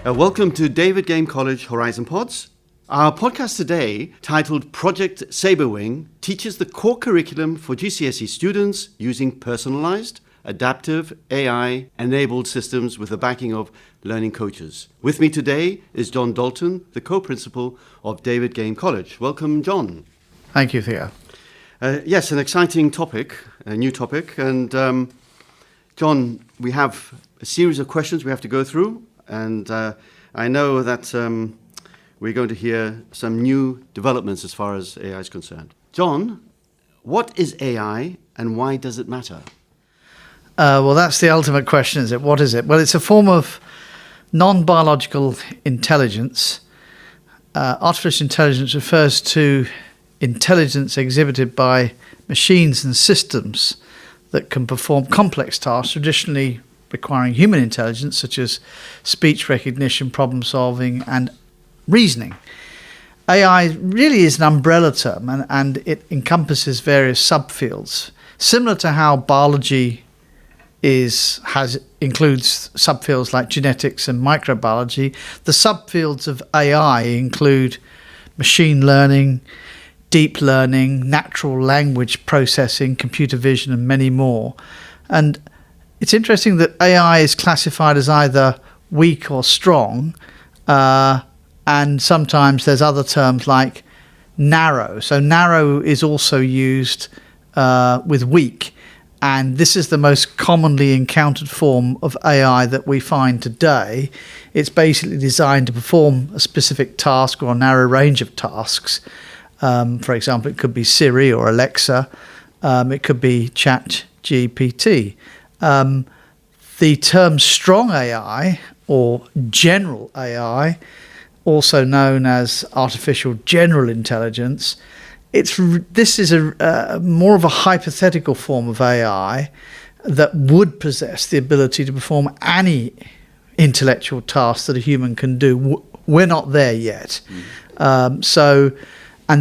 Welcome to David Game College Horizon Pods. Our podcast today, titled Project Saberwing, teaches the core curriculum for GCSE students using personalized, adaptive, AI-enabled systems with the backing of learning coaches. With me today is John Dalton, the co-principal of David Game College. Welcome, John. Thank you, Theo. Yes, an exciting topic, a new topic. And John, we have a series of questions we have to go through. And I know that we're going to hear some new developments as far as AI is concerned. John, what is AI and why does it matter? Well, that's the ultimate question, is it? What is it? Well, it's a form of non-biological intelligence. Artificial intelligence refers to intelligence exhibited by machines and systems that can perform complex tasks traditionally requiring human intelligence, such as speech recognition, problem solving, and reasoning. AI really is an umbrella term, and it encompasses various subfields, similar to how biology includes subfields like genetics and microbiology. The subfields of AI include machine learning, deep learning, natural language processing, computer vision, and many more. And it's interesting that AI is classified as either weak or strong, and sometimes there's other terms like narrow. So narrow is also used with weak, and this is the most commonly encountered form of AI that we find today. It's basically designed to perform a specific task or a narrow range of tasks. For example, it could be Siri or Alexa. It could be ChatGPT. The term strong AI or general AI, also known as artificial general intelligence, this is a more of a hypothetical form of AI that would possess the ability to perform any intellectual task that a human can do. We're not there yet. And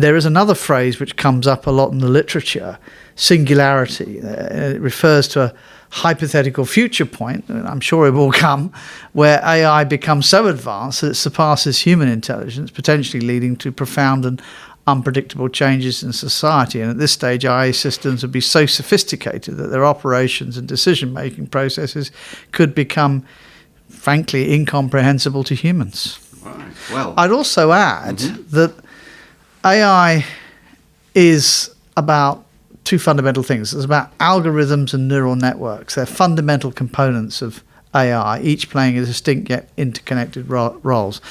there is another phrase which comes up a lot in the literature, singularity. It refers to a hypothetical future point, and I'm sure it will come, where AI becomes so advanced that it surpasses human intelligence, potentially leading to profound and unpredictable changes in society. And at this stage, AI systems would be so sophisticated that their operations and decision-making processes could become, frankly, incomprehensible to humans. Right. Well, I'd also add that AI is about two fundamental things. It's about algorithms and neural networks. They're fundamental components of AI, each playing a distinct yet interconnected roles.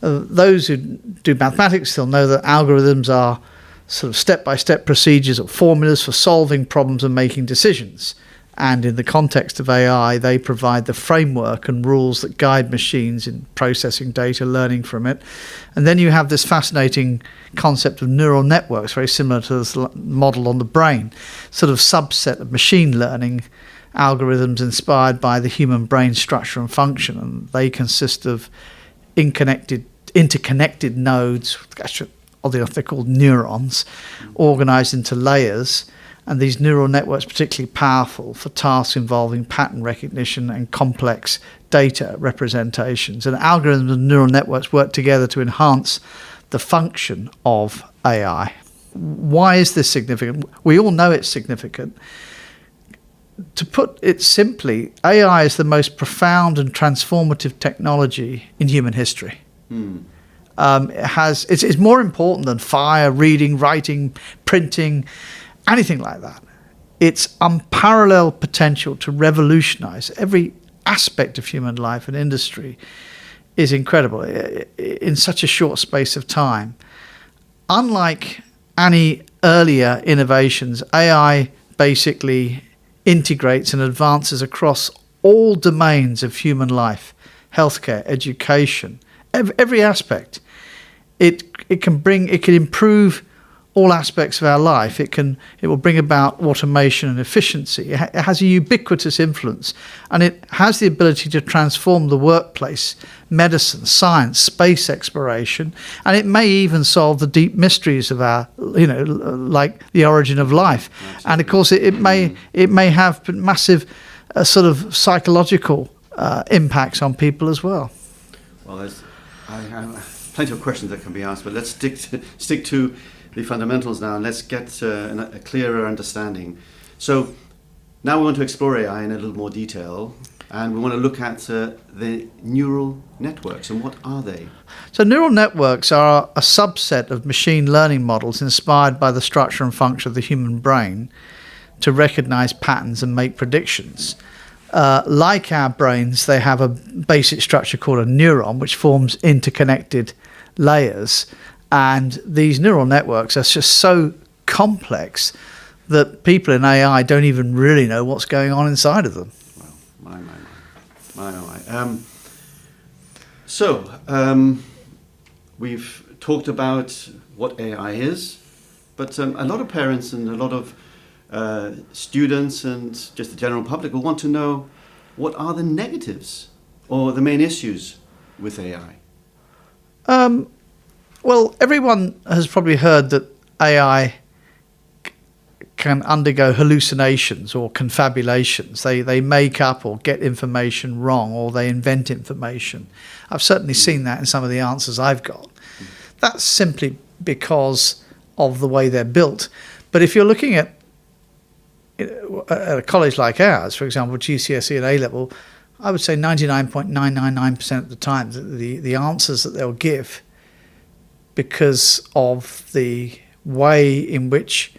Those who do mathematics, they'll know that algorithms are sort of step-by-step procedures or formulas for solving problems and making decisions. And in the context of AI, they provide the framework and rules that guide machines in processing data, learning from it. And then you have this fascinating concept of neural networks, very similar to this model on the brain, sort of subset of machine learning algorithms inspired by the human brain structure and function. And they consist of interconnected nodes, actually, they're called neurons, organized into layers. And these neural networks are particularly powerful for tasks involving pattern recognition and complex data representations. And algorithms and neural networks work together to enhance the function of AI. Why is this significant? We all know it's significant. To put it simply, AI is the most profound and transformative technology in human history. It's more important than fire, reading, writing, printing, anything like that. Its unparalleled potential to revolutionize every aspect of human life and industry is incredible in such a short space of time. Unlike any earlier innovations, AI basically integrates and advances across all domains of human life, healthcare, education, every aspect. It can improve all aspects of our life. It will bring about automation and efficiency. It has a ubiquitous influence, and it has the ability to transform the workplace, medicine, science, space exploration, and it may even solve the deep mysteries of our, like the origin of life. Absolutely. And of course, it may have massive sort of psychological impacts on people as well. Well, I have plenty of questions that can be asked, but let's stick to the fundamentals now, and let's get a clearer understanding. So now we want to explore AI in a little more detail, and we want to look at the neural networks, and what are they? So neural networks are a subset of machine learning models inspired by the structure and function of the human brain to recognize patterns and make predictions. Like our brains, they have a basic structure called a neuron, which forms interconnected layers. And these neural networks are just so complex that people in AI don't even really know what's going on inside of them. Well, my. So, we've talked about what AI is, but a lot of parents and a lot of students and just the general public will want to know, what are the negatives or the main issues with AI? Well, everyone has probably heard that AI can undergo hallucinations or confabulations. They make up or get information wrong, or they invent information. I've certainly seen that in some of the answers I've got. That's simply because of the way they're built. But if you're looking at a college like ours, for example, GCSE and A-level, I would say 99.999% of the time the answers that they'll give, because of the way in which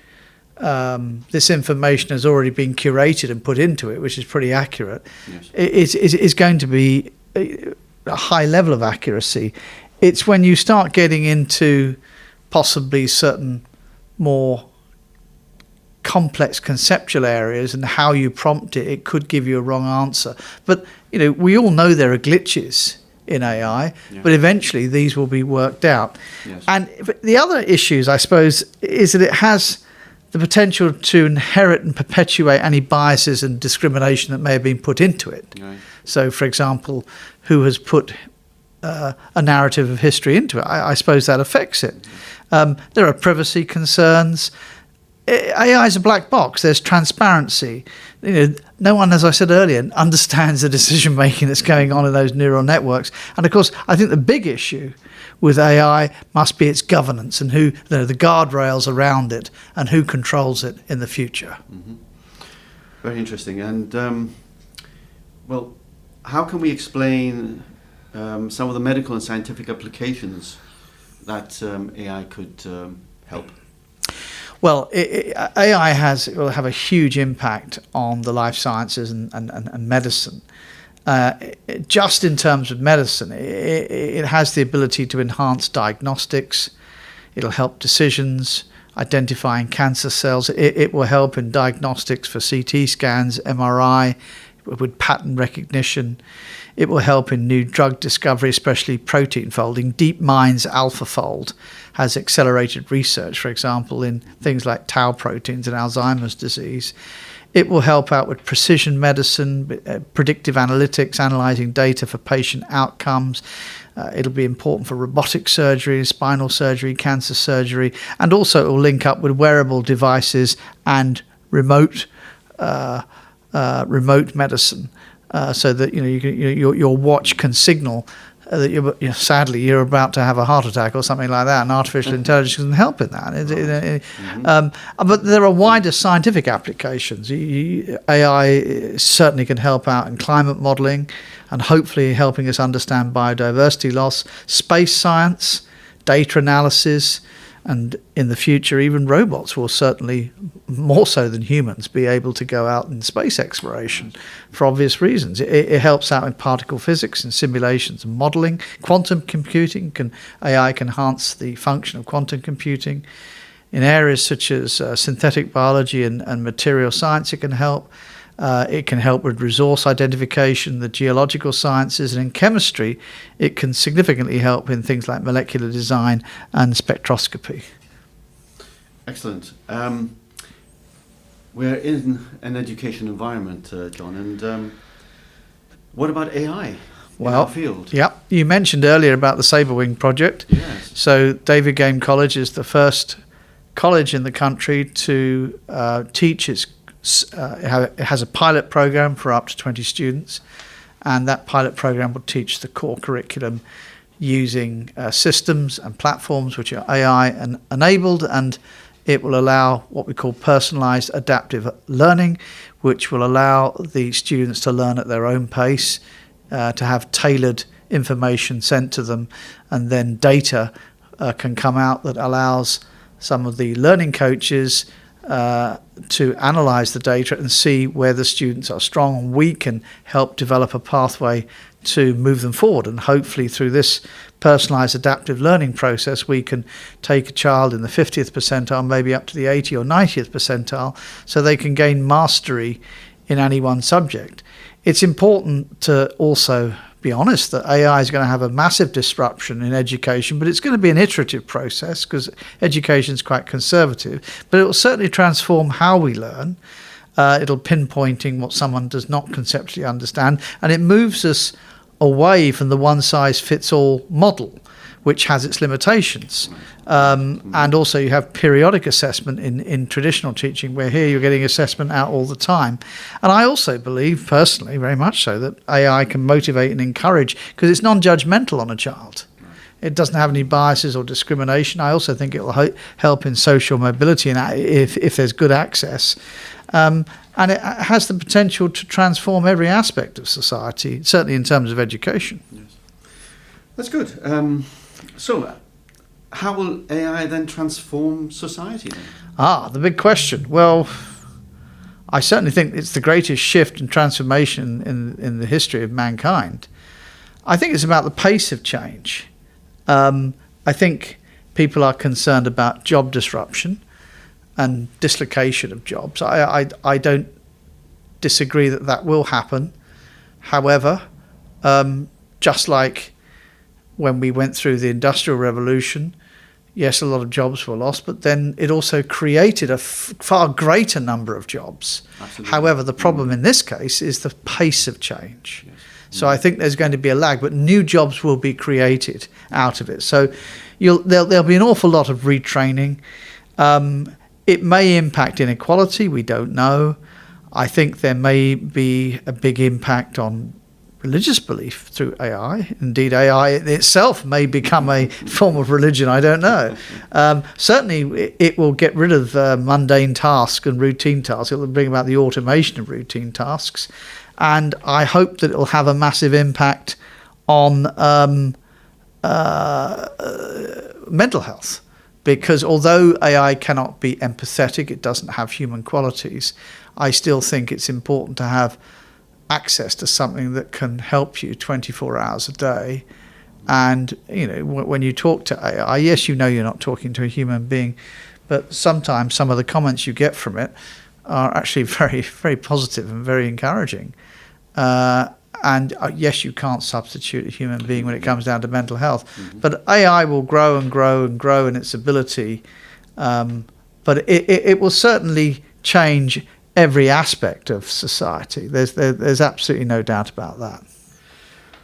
this information has already been curated and put into it, which is pretty accurate, yes, is going to be a high level of accuracy. It's when you start getting into possibly certain more complex conceptual areas and how you prompt it, it could give you a wrong answer. But we all know there are glitches in AI, yeah, but eventually these will be worked out. Yes. And the other issues, I suppose, is that it has the potential to inherit and perpetuate any biases and discrimination that may have been put into it. Right. So, for example, who has put a narrative of history into it? I suppose that affects it. There are privacy concerns. AI is a black box. There's transparency. No one, as I said earlier, understands the decision making that's going on in those neural networks. And of course, I think the big issue with AI must be its governance and who the guardrails around it and who controls it in the future. Mm-hmm. Very interesting. And well, how can we explain some of the medical and scientific applications that AI could help? Well, AI will have a huge impact on the life sciences and medicine. Just in terms of medicine, it has the ability to enhance diagnostics. It'll help decisions, identifying cancer cells. It will help in diagnostics for CT scans, MRI, with pattern recognition. It will help in new drug discovery, especially protein folding. DeepMind's AlphaFold has accelerated research, for example, in things like tau proteins and Alzheimer's disease. It will help out with precision medicine, predictive analytics, analyzing data for patient outcomes. It'll be important for robotic surgery, spinal surgery, cancer surgery, and also it will link up with wearable devices and remote medicine. So that your watch can signal that sadly you're about to have a heart attack or something like that, and artificial intelligence can help in that. But there are wider scientific applications. AI certainly can help out in climate modelling and hopefully helping us understand biodiversity loss, space science, data analysis. And in the future, even robots will certainly, more so than humans, be able to go out in space exploration for obvious reasons. It helps out in particle physics and simulations and modeling. Quantum computing, AI can enhance the function of quantum computing. In areas such as synthetic biology and material science, it can help. It can help with resource identification, the geological sciences, and in chemistry, it can significantly help in things like molecular design and spectroscopy. Excellent. We're in an education environment, John, and what about AI in our field? Yeah, you mentioned earlier about the SaberWing project. Yes. So David Game College is the first college in the country to teach its it has a pilot program for up to 20 students, and that pilot program will teach the core curriculum using systems and platforms which are AI enabled, and it will allow what we call personalized adaptive learning, which will allow the students to learn at their own pace, to have tailored information sent to them, and then data can come out that allows some of the learning coaches to analyze the data and see where the students are strong and weak, and help develop a pathway to move them forward. And hopefully through this personalized adaptive learning process, we can take a child in the 50th percentile, maybe up to the 80th or 90th percentile, so they can gain mastery in any one subject. It's important to also be honest that AI is going to have a massive disruption in education, but it's going to be an iterative process because education is quite conservative. But it will certainly transform how we learn. It'll pinpointing what someone does not conceptually understand, and it moves us away from the one-size-fits-all model, which has its limitations. And also you have periodic assessment in traditional teaching, where here you're getting assessment out all the time. And I also believe, personally, very much so, that AI can motivate and encourage, because it's non-judgmental on a child. It doesn't have any biases or discrimination. I also think it will help in social mobility, and if there's good access. And it has the potential to transform every aspect of society, certainly in terms of education. Yes. That's good. So how will AI then transform society then? The big question. Well, I certainly think it's the greatest shift and transformation in the history of mankind. I think it's about the pace of change. I think people are concerned about job disruption and dislocation of jobs. I don't disagree that will happen. However, just like when we went through the Industrial Revolution, yes, a lot of jobs were lost, but then it also created a far greater number of jobs. Absolutely. However, the problem in this case is the pace of change. Yes. So I think there's going to be a lag, but new jobs will be created out of it. So there'll be an awful lot of retraining. It may impact inequality, we don't know. I think there may be a big impact on religious belief through AI. Indeed, AI itself may become a form of religion, I don't know. Certainly, it will get rid of mundane tasks and routine tasks. It will bring about the automation of routine tasks. And I hope that it will have a massive impact on mental health. Because although AI cannot be empathetic, it doesn't have human qualities, I still think it's important to have access to something that can help you 24 hours a day. And, when you talk to AI, yes, you're not talking to a human being, but sometimes some of the comments you get from it are actually very, very positive and very encouraging. And yes, you can't substitute a human being when it comes down to mental health. Mm-hmm. But AI will grow and grow and grow in its ability. But it will certainly change every aspect of society. There's absolutely no doubt about that.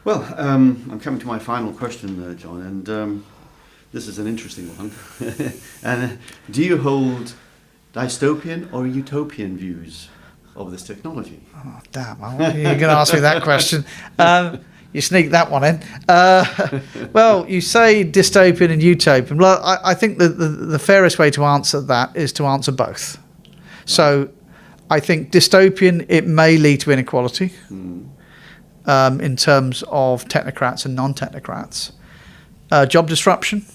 Well, I'm coming to my final question, John, and this is an interesting one. And do you hold dystopian or utopian views of this technology? Oh, damn, you're going to ask me that question. You sneaked that one in. Well, you say dystopian and utopian. Well, I think the fairest way to answer that is to answer both. Right. So I think dystopian, it may lead to inequality in terms of technocrats and non-technocrats. Job disruption,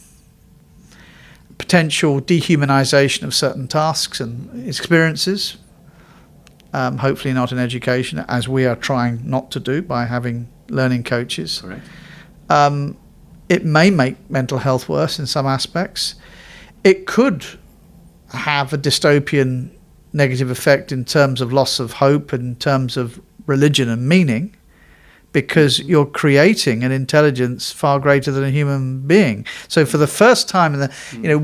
potential dehumanization of certain tasks and experiences, hopefully not in education, as we are trying not to do by having learning coaches. Correct. It may make mental health worse in some aspects. It could have a dystopian negative effect in terms of loss of hope, in terms of religion and meaning, because you're creating an intelligence far greater than a human being. So for the first time,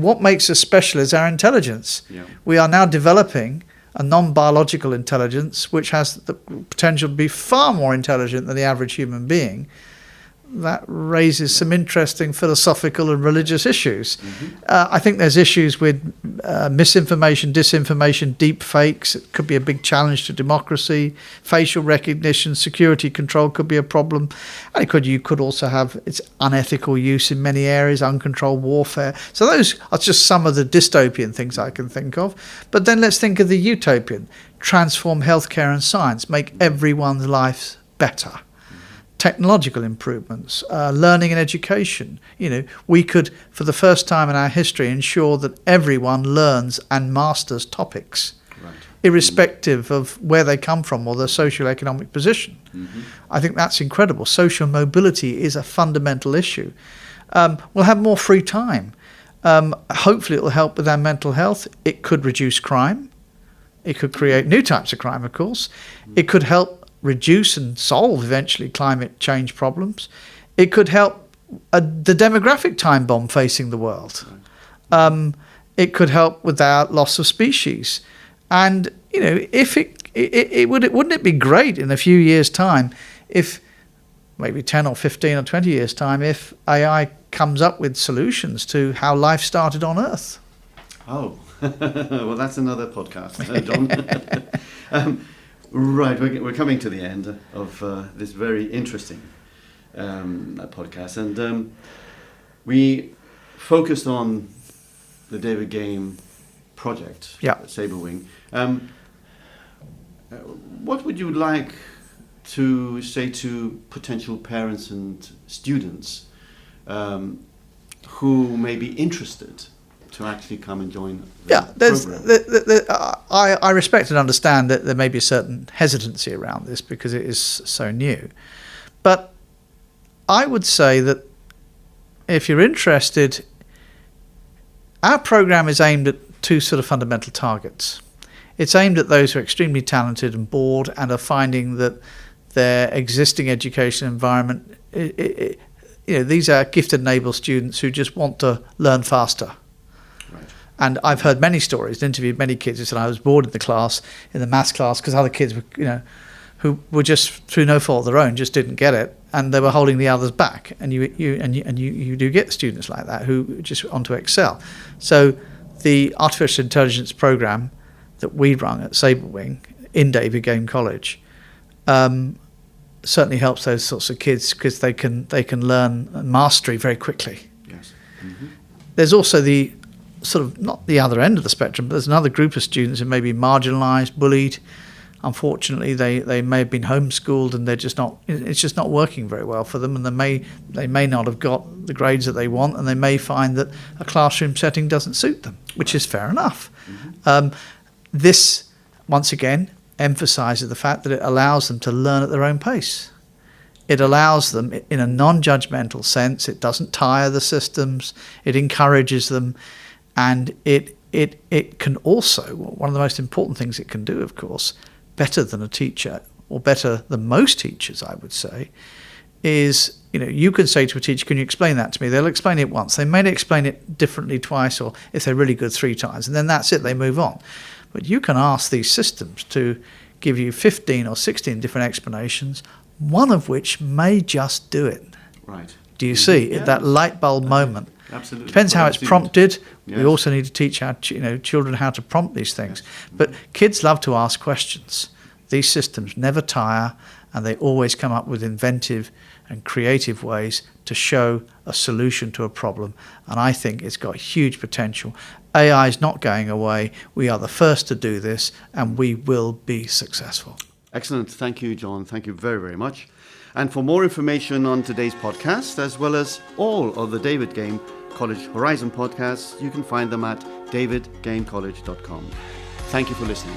what makes us special is our intelligence. Yeah. We are now developing a non-biological intelligence which has the potential to be far more intelligent than the average human being. that raises some interesting philosophical and religious issues. I think there's issues with misinformation, disinformation, deep fakes. It could be a big challenge to democracy. Facial recognition, security control could be a problem. And you could also have its unethical use in many areas, uncontrolled warfare. So those are just some of the dystopian things I can think of. But then let's think of the utopian. Transform healthcare and science, make everyone's life better. Technological improvements, learning and education. We could, for the first time in our history, ensure that everyone learns and masters topics, irrespective of where they come from or their socio-economic position. I think that's incredible. Social mobility is a fundamental issue. We'll have more free time. Hopefully it will help with our mental health. It could reduce crime. It could create new types of crime, of course. It could help reduce and solve eventually climate change problems. It could help the demographic time bomb facing the world. It could help with our loss of species. And if wouldn't it be great in a few years' time, if maybe 10 or 15 or 20 years' time, if AI comes up with solutions to how life started on Earth? Oh, well, that's another podcast, John. Right, we're coming to the end of this very interesting podcast, and we focused on the David Game project, Saberwing. What would you like to say to potential parents and students who may be interested to actually come and join the program? I respect and understand that there may be a certain hesitancy around this because it is so new. But I would say that if you're interested, our program is aimed at two sort of fundamental targets. It's aimed at those who are extremely talented and bored and are finding that their existing education environment, these are gifted and able students who just want to learn faster. And I've heard many stories, interviewed many kids who said, I was bored in the maths class, because other kids were, who were just through no fault of their own, just didn't get it, and they were holding the others back. And you do get students like that who just want to excel. So the artificial intelligence program that we run at Saberwing in David Game College certainly helps those sorts of kids because they can learn mastery very quickly. Yes. There's also the sort of not the other end of the spectrum, but there's another group of students who may be marginalised, bullied. Unfortunately, they may have been homeschooled and it's just not working very well for them, and they may not have got the grades that they want, and they may find that a classroom setting doesn't suit them, which is fair enough. This, once again, emphasises the fact that it allows them to learn at their own pace. It allows them in a non-judgmental sense. It doesn't tire the systems. It encourages them. And it can also, one of the most important things it can do, of course, better than a teacher, or better than most teachers, I would say, is, you can say to a teacher, can you explain that to me? They'll explain it once. They may explain it differently twice, or if they're really good, 3 times, and then that's it, they move on. But you can ask these systems to give you 15 or 16 different explanations, one of which may just do it. Right. Do you see? Yeah. That light bulb moment. Absolutely. Depends how it's prompted. Yes. We also need to teach our children how to prompt these things. Yes. But kids love to ask questions. These systems never tire, and they always come up with inventive and creative ways to show a solution to a problem. And I think it's got huge potential. AI is not going away. We are the first to do this, and we will be successful. Excellent. Thank you, John. Thank you very, very much. And for more information on today's podcast, as well as all of the David Game College Horizon podcasts, you can find them at davidgamecollege.com. Thank you for listening.